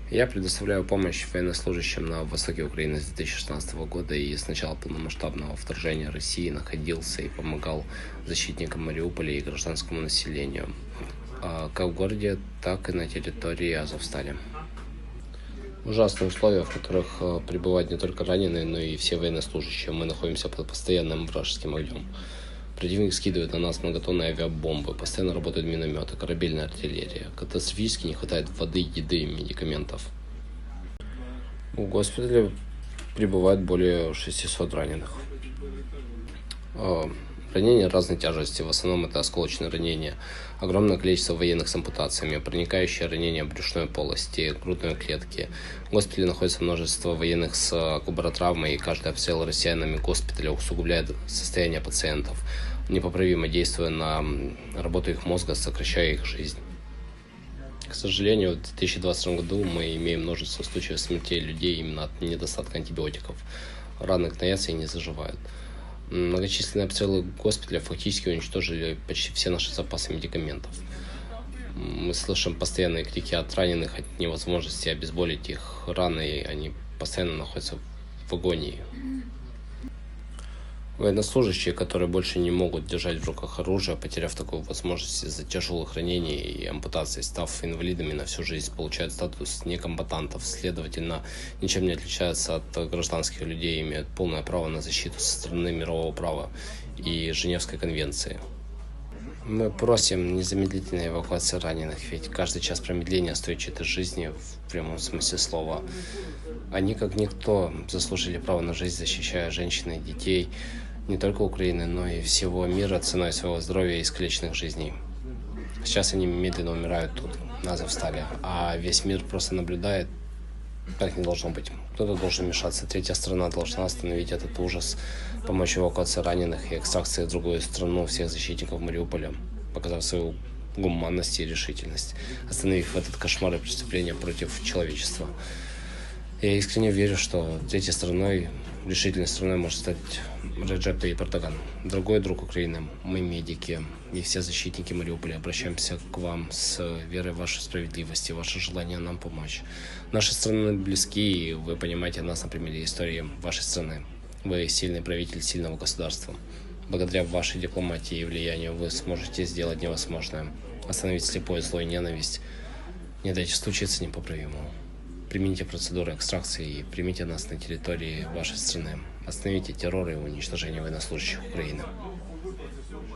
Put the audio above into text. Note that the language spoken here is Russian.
Я предоставляю помощь военнослужащим на востоке Украины с 2016 года и с начала полномасштабного вторжения России находился и помогал защитникам Мариуполя и гражданскому населению, как в городе, так и на территории Азовстали. Ужасные условия, в которых пребывают не только раненые, но и все военнослужащие. Мы находимся под постоянным вражеским огнем. Противник скидывает на нас многотонные авиабомбы, постоянно работают минометы, корабельная артиллерия. Катастрофически не хватает воды, еды и медикаментов. В госпитале прибывает более 600 раненых. Ранения разной тяжести, в основном это осколочные ранения, огромное количество военных с ампутациями, проникающие ранения брюшной полости, грудной клетки. В госпитале находится множество военных с кубаротравмой, и каждый обстрел россиянами госпиталя усугубляет состояние пациентов, непоправимо действуя на работу их мозга, сокращая их жизнь. К сожалению, в 2022 году мы имеем множество случаев смертей людей именно от недостатка антибиотиков. Раны гноятся и не заживают. Многочисленные обстрелы госпиталя фактически уничтожили почти все наши запасы медикаментов. Мы слышим постоянные крики от раненых, от невозможности обезболить их раны, и они постоянно находятся в агонии. Военнослужащие, которые больше не могут держать в руках оружие, потеряв такую возможность из-за тяжелых ранений и ампутаций, став инвалидами на всю жизнь, получают статус некомбатантов, следовательно, ничем не отличаются от гражданских людей, имеют полное право на защиту со стороны мирового права и Женевской конвенции. Мы просим незамедлительной эвакуации раненых, ведь каждый час промедления стоит чьей-то жизни в прямом смысле слова. Они, как никто, заслужили право на жизнь, защищая женщин и детей не только Украины, но и всего мира ценой своего здоровья и искалеченных жизней. Сейчас они медленно умирают тут, на Азовстале, а весь мир просто наблюдает. Так не должно быть. Кто-то должен вмешаться. Третья страна должна остановить этот ужас, помочь эвакуации раненых и экстракции в другую страну всех защитников Мариуполя, показав свою гуманность и решительность, остановив этот кошмар и преступление против человечества. Я искренне верю, что третьей страной, решительной страной может стать Реджеп Таyyip Эрдоган. Дорогой друг Украины, мы медики и все защитники Мариуполя обращаемся к вам с верой в вашу справедливость и ваше желание нам помочь. Наши страны близки, и вы понимаете нас на примере истории вашей страны. Вы сильный правитель сильного государства. Благодаря вашей дипломатии и влиянию вы сможете сделать невозможное. Остановить слепое зло и ненависть. Не дайте случиться непоправимому. Примите процедуру экстракции и примите нас на территории вашей страны. Остановите террор и уничтожение военнослужащих Украины.